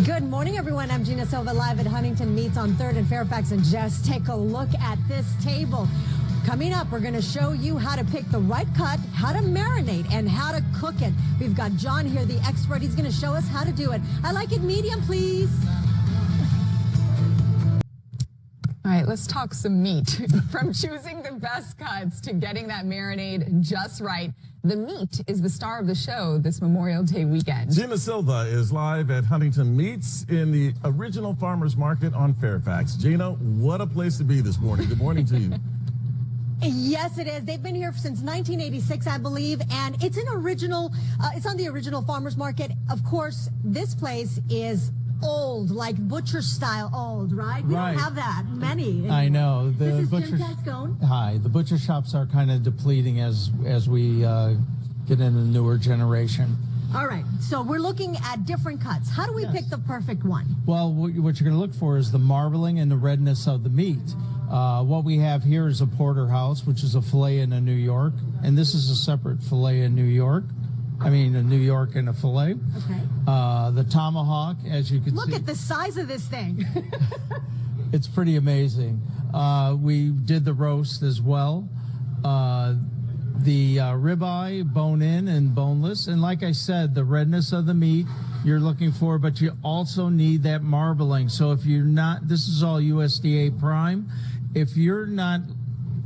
Good morning, everyone. I'm Gina Silva, live at Huntington Meats on 3rd and Fairfax. And just take a look at this table. Coming up, we're going to show you how to pick the right cut, how to marinate, and how to cook it. We've got John here, the expert. He's going to show us how to do it. I like it medium, please. All right, let's talk some meat. From choosing the best cuts to getting that marinade just right, the meat is the star of the show this Memorial Day weekend. Gina Silva is live at Huntington Meats in the original farmers market on Fairfax. Gina, what a place to be this morning. Good morning to you. Yes, it is. They've been here since 1986, I believe, and it's an original. It's on the original farmers market. Of course, this place is old, like butcher style old, right? We don't have that many anymore. I know. This is Jim Cascone. Hi. The butcher shops are kind of depleting as we get in the newer generation. All right. So we're looking at different cuts. How do we pick the perfect one? Well, what you're going to look for is the marbling and the redness of the meat. What we have here is a porterhouse, which is a filet in a New York, and this is a separate filet in New York. I mean, a New York and a filet. Okay. The tomahawk, as you can see. Look at the size of this thing. It's pretty amazing. We did the roast as well. The ribeye, bone-in and boneless. And like I said, the redness of the meat you're looking for, but you also need that marbling. So if you're not, this is all USDA prime. If you're not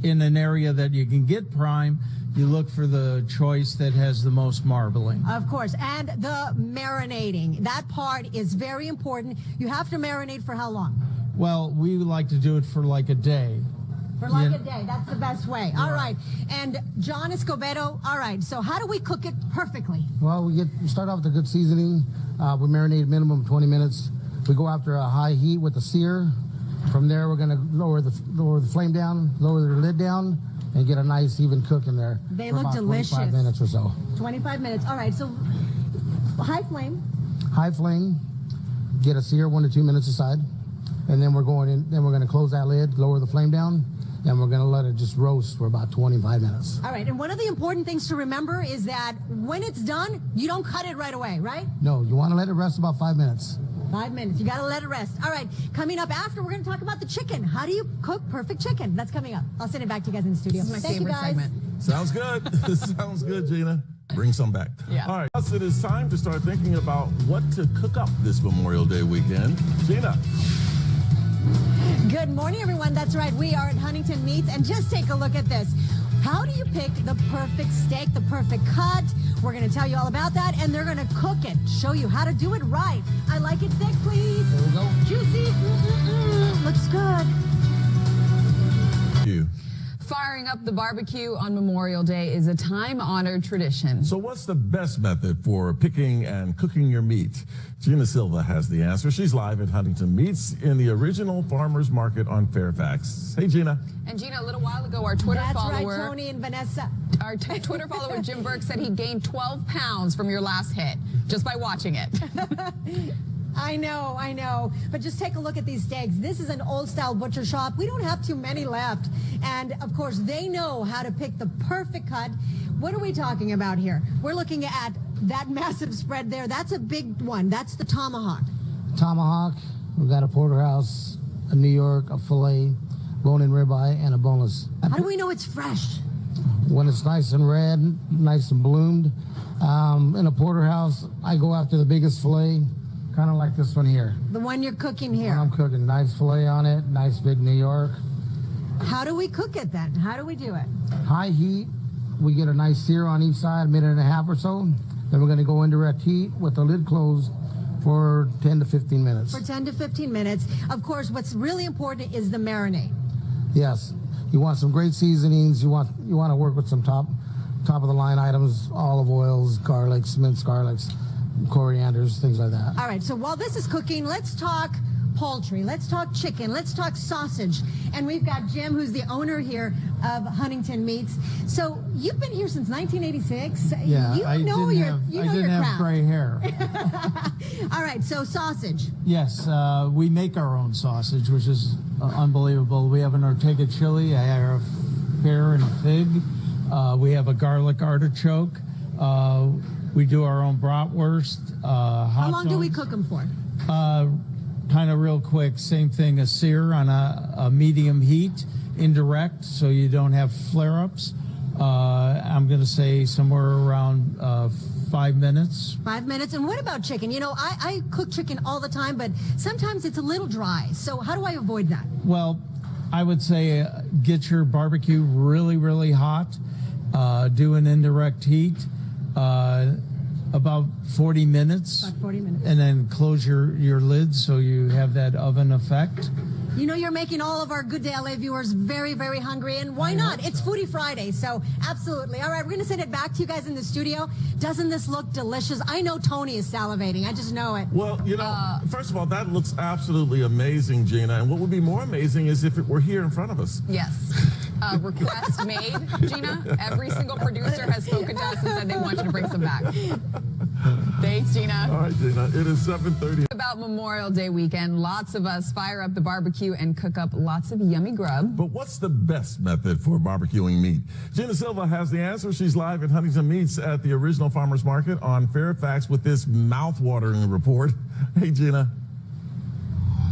in an area that you can get prime, you look for the choice that has the most marbling. Of course. And the marinating. That part is very important. You have to marinate for how long? Well, we like to do it for like a day. For like a day. That's the best way. All right. And John Escobedo, all right. So how do we cook it perfectly? Well, we start off with a good seasoning. We marinate a minimum of 20 minutes. We go after a high heat with the sear. From there, we're going to lower the flame down, lower the lid down, and get a nice even cook in there. They for look about delicious. 25 minutes or so. 25 minutes. All right. So high flame. High flame. Get a sear 1 to 2 minutes aside, and then we're going in. Then we're going to close that lid, lower the flame down, and we're going to let it just roast for about 25 minutes. All right. And one of the important things to remember is that when it's done, you don't cut it right away, right? No, you want to let it rest about 5 minutes. 5 minutes. You got to let it rest. All right. Coming up after, we're going to talk about the chicken. How do you cook perfect chicken? That's coming up. I'll send it back to you guys in the studio. This is my Thank favorite you guys. segment. Sounds good. Sounds good, Gina. Bring some back. Yeah. All right. Thus, it is time to start thinking about what to cook up this Memorial Day weekend. Gina. Good morning, everyone. That's right. We are at Huntington Meats, and just take a look at this. How do you pick the perfect steak, the perfect cut? We're going to tell you all about that, and they're going to cook it, show you how to do it right. I like it thick, please. There we go. Juicy. Looks good. You. Firing up the barbecue on Memorial Day is a time-honored tradition. So what's the best method for picking and cooking your meat? Gina Silva has the answer. She's live at Huntington Meats in the original farmers market on Fairfax. Hey, Gina. And Gina, a little while ago, our Twitter That's follower, right, Tony and Vanessa. our Twitter follower Jim Burke said he gained 12 pounds from your last hit just by watching it. I know. But just take a look at these steaks. This is an old-style butcher shop. We don't have too many left. And, of course, they know how to pick the perfect cut. What are we talking about here? We're looking at that massive spread there. That's a big one. That's the tomahawk. Tomahawk. We've got a porterhouse, a New York, a filet, bone-in ribeye, and a boneless. How do we know it's fresh? When it's nice and red, nice and bloomed. In a porterhouse, I go after the biggest filet, kind of like this one here. The one you're cooking here. I'm cooking nice filet on it, nice big New York. How do we cook it then? How do we do it? High heat. We get a nice sear on each side, a minute and a half or so. Then we're going to go in direct heat with the lid closed for 10 to 15 minutes. For 10 to 15 minutes. Of course, what's really important is the marinade. Yes. You want some great seasonings. You want to work with some top of the line items, olive oils, garlics, minced garlics, corianders, things like that. All right, so while this is cooking, let's talk poultry. Let's talk chicken. Let's talk sausage. And we've got Jim, who's the owner here of Huntington Meats. So you've been here since 1986. Yeah, you I know didn't have gray hair. All right, so sausage. Yes, we make our own sausage, which is unbelievable. We have an Ortega chili, a pear and fig. We have a garlic artichoke. We do our own bratwurst. How long do we cook them for? Kind of real quick, same thing, a sear on a medium heat, indirect, so you don't have flare-ups. I'm going to say somewhere around 5 minutes. 5 minutes. And what about chicken? You know, I cook chicken all the time, but sometimes it's a little dry. So how do I avoid that? Well, I would say get your barbecue really, really hot. Do an indirect heat. About 40 minutes. About 40 minutes. And then close your lid so you have that oven effect. You know, you're making all of our Good Day LA viewers very, very hungry, and why not? It's Foodie Friday, so absolutely. All right, we're going to send it back to you guys in the studio. Doesn't this look delicious? I know Tony is salivating. I just know it. Well, you know, first of all, that looks absolutely amazing, Gina. And what would be more amazing is if it were here in front of us. Yes. Request made, Gina. Every single producer has spoken to us and said they want you to bring some back. Thanks, Gina. All right, Gina. It is 7:30. About Memorial Day weekend, lots of us fire up the barbecue and cook up lots of yummy grub. But what's the best method for barbecuing meat? Gina Silva has the answer. She's live at Huntington Meats at the Original Farmers Market on Fairfax with this mouth-watering report. Hey, Gina.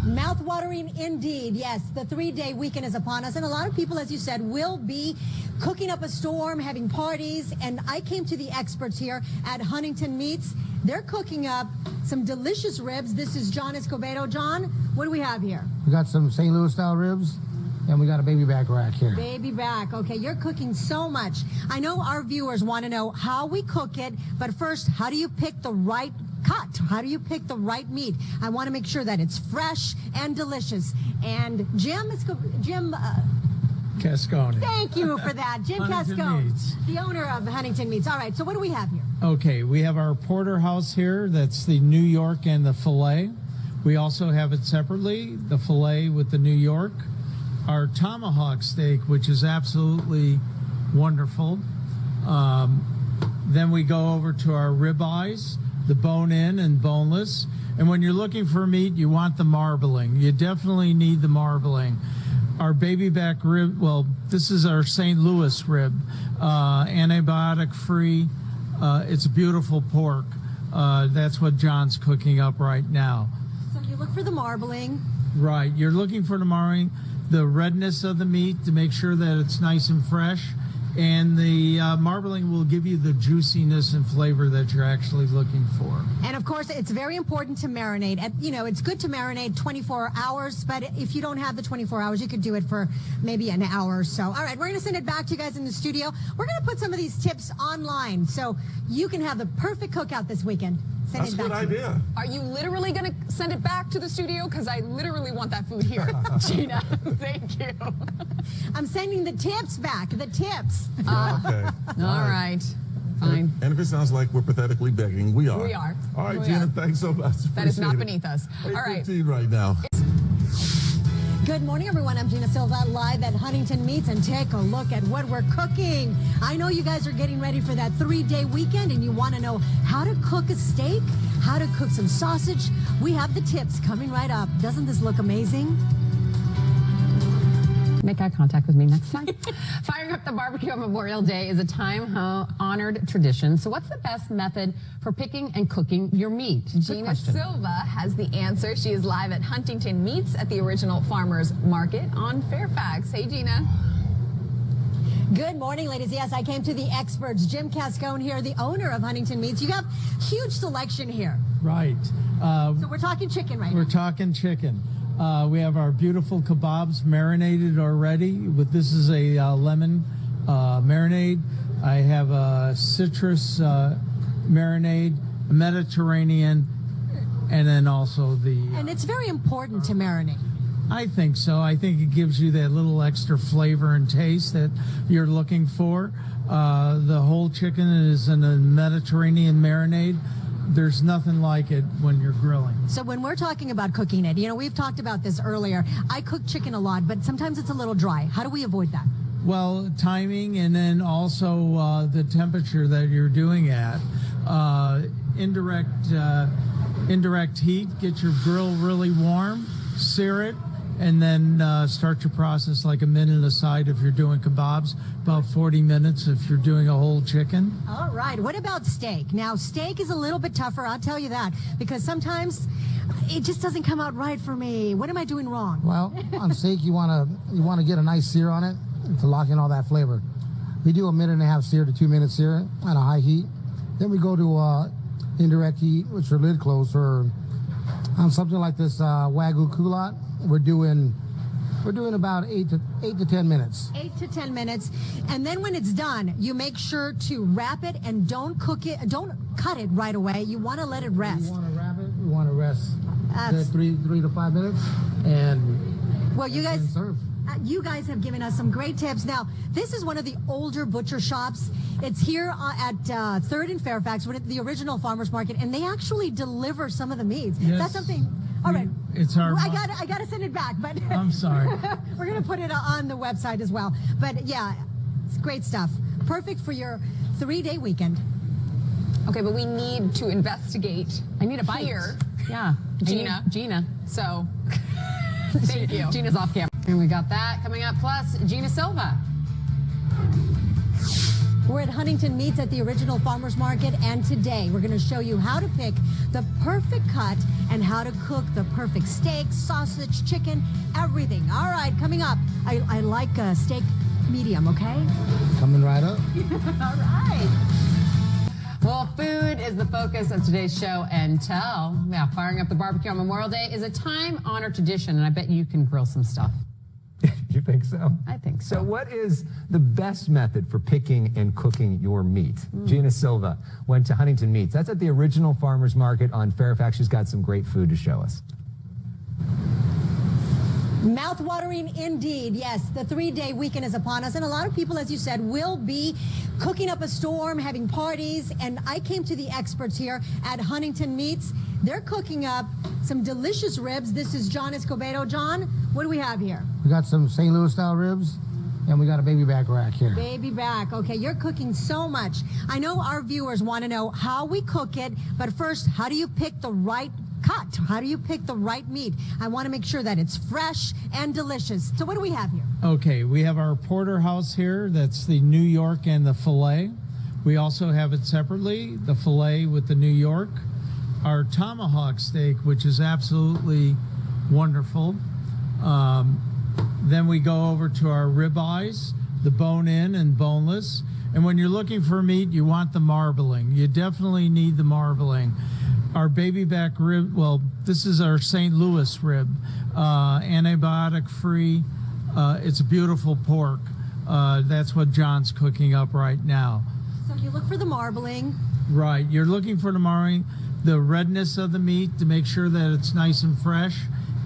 Mouth-watering indeed. Yes, the 3-day weekend is upon us, and a lot of people, as you said, will be cooking up a storm, having parties, and I came to the experts here at Huntington Meats. They're cooking up some delicious ribs. This is John Escobedo. John, what do we have here? We got some St. Louis style ribs, and we got a baby back rack here. Baby back. Okay, you're cooking so much. I know our viewers want to know how we cook it, but first, how do you pick the right cut? How do you pick the right meat? I want to make sure that it's fresh and delicious. And Jim Cascone. thank you for that. Jim Huntington Cascone, Meats. the owner of Huntington Meats. All right, so what do we have here? Okay, we have our porterhouse here. That's the New York and the filet. We also have it separately, the filet with the New York. Our tomahawk steak, which is absolutely wonderful. Then we go over to our ribeyes, the bone-in and boneless. And when you're looking for meat, you want the marbling. You definitely need the marbling. Our baby back rib, well, this is our St. Louis rib, antibiotic-free. It's beautiful pork. That's what John's cooking up right now. So you look for the marbling. Right, you're looking for the marbling, the redness of the meat to make sure that it's nice and fresh. And the marbling will give you the juiciness and flavor that you're actually looking for. And of course, it's very important to marinate. You know, it's good to marinate 24 hours, but if you don't have the 24 hours, you could do it for maybe an hour or so. All right, we're going to send it back to you guys in the studio. We're going to put some of these tips online so you can have the perfect cookout this weekend. Send That's it a good back to you. idea. Are you literally going to send it back to the studio? Because I literally want that food here. Gina, thank you. I'm sending the tips back, the tips. Okay. All right. Fine. And if it sounds like we're pathetically begging, we are. We are. All right, We Gina, are. thanks so much. That is not Appreciate it. beneath us. All right. 8:15 right now. Good morning, everyone. I'm Gina Silva, live at Huntington Meats, and take a look at what we're cooking. I know you guys are getting ready for that 3-day weekend, and you want to know how to cook a steak, how to cook some sausage. We have the tips coming right up. Doesn't this look amazing? Make eye contact with me next time. Firing up the barbecue on Memorial Day is a time-honored tradition. So what's the best method for picking and cooking your meat? Good Gina question. Silva has the answer. She is live at Huntington Meats at the Original Farmers Market on Fairfax. Hey, Gina. Good morning, ladies. Yes, I came to the experts. Jim Cascone here, the owner of Huntington Meats. You have huge selection here. Right. So we're talking chicken right We're now. talking chicken. We have our beautiful kebabs marinated already. This is a lemon marinade. I have a citrus marinade, a Mediterranean, and then also the... And it's very important to marinate. I think so. I think it gives you that little extra flavor and taste that you're looking for. The whole chicken is in a Mediterranean marinade. There's nothing like it when you're grilling. So when we're talking about cooking it, you know, we've talked about this earlier. I cook chicken a lot, but sometimes it's a little dry. How do we avoid that? Well, timing and then also the temperature that you're doing at. Indirect heat, get your grill really warm, sear it, and then start your process like a minute aside if you're doing kebabs, about 40 minutes if you're doing a whole chicken. All right. What about steak? Now, steak is a little bit tougher, I'll tell you that, because sometimes it just doesn't come out right for me. What am I doing wrong? Well, on steak, you want to get a nice sear on it to lock in all that flavor. We do a 1.5 minute sear to 2 minute sear on a high heat. Then we go to indirect heat, which are lid closed. Or on something like this Wagyu culotte, we're doing about 8 to 10 minutes. 8 to 10 minutes. And then when it's done, you make sure to wrap it and don't cook it. Don't cut it right away. You want to let it rest. You want to wrap it. You want to rest 3 to 5 minutes, and well, you guys. serve. You guys have given us some great tips. Now, this is one of the older butcher shops. It's here at 3rd and Fairfax, the original farmers market, and they actually deliver some of the meats. Yes. That's something. All right. It's our. I got to send it back, but I'm sorry. we're going to put it on the website as well. But yeah, it's great stuff. Perfect for your 3-day weekend. Okay, but we need to investigate. I need a bite. Here. Yeah. Gina. So, thank you. Gina's off camera. And we got that coming up. Plus, Gina Silva. We're at Huntington Meats at the original farmers market, and today we're going to show you how to pick the perfect cut and how to cook the perfect steak, sausage, chicken, everything. All right, coming up, I like a steak medium, okay? Coming right up. All right. Well, food is the focus of today's show and tell. Yeah, firing up the barbecue on Memorial Day is a time-honored tradition, and I bet you can grill some stuff. You think so? I think so. So what is the best method for picking and cooking your meat? Gina Silva went to Huntington Meats. That's at the original farmers market on Fairfax. She's got some great food to show us. Mouth-watering indeed. Yes, the 3-day weekend is upon us, and a lot of people, as you said, will be cooking up a storm, having parties, and I came to the experts here at Huntington Meats. They're cooking up some delicious ribs. This is John Escobedo. John, what do we have here? We got some St. Louis style ribs, and we got a baby back rack here. Baby back. Okay, you're cooking so much. I know our viewers want to know how we cook it, but first, how do you pick the right cut? How do you pick the right meat? I want to make sure that it's fresh and delicious. So what do we have here? Okay, we have our porterhouse here. That's the New York and the filet. We also have it separately, the filet with the New York. Our tomahawk steak, which is absolutely wonderful. Then we go over to our ribeyes, the bone-in and boneless. And when you're looking for meat, you want the marbling. You definitely need the marbling. Our baby back rib, well, this is our St. Louis rib, antibiotic-free. It's a beautiful pork. That's what John's cooking up right now. So you look for the marbling. Right, you're looking for the marbling, the redness of the meat to make sure that it's nice and fresh.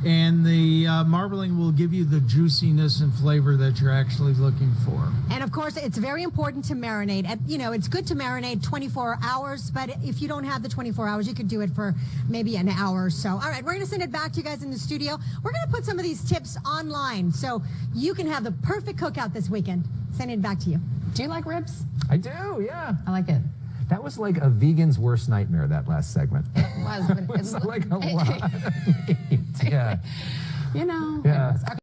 And the marbling will give you the juiciness and flavor that you're actually looking for. And of course, it's very important to marinate. You know, it's good to marinate 24 hours, but if you don't have the 24 hours, you could do it for maybe an hour or so. All right, we're going to send it back to you guys in the studio. We're going to put some of these tips online so you can have the perfect cookout this weekend. Sending it back to you. Do you like ribs? I do, yeah. I like it. That was like a vegan's worst nightmare, that last segment. It was, but It's like a lot of meat. Yeah. You know. Yeah. It was. Okay.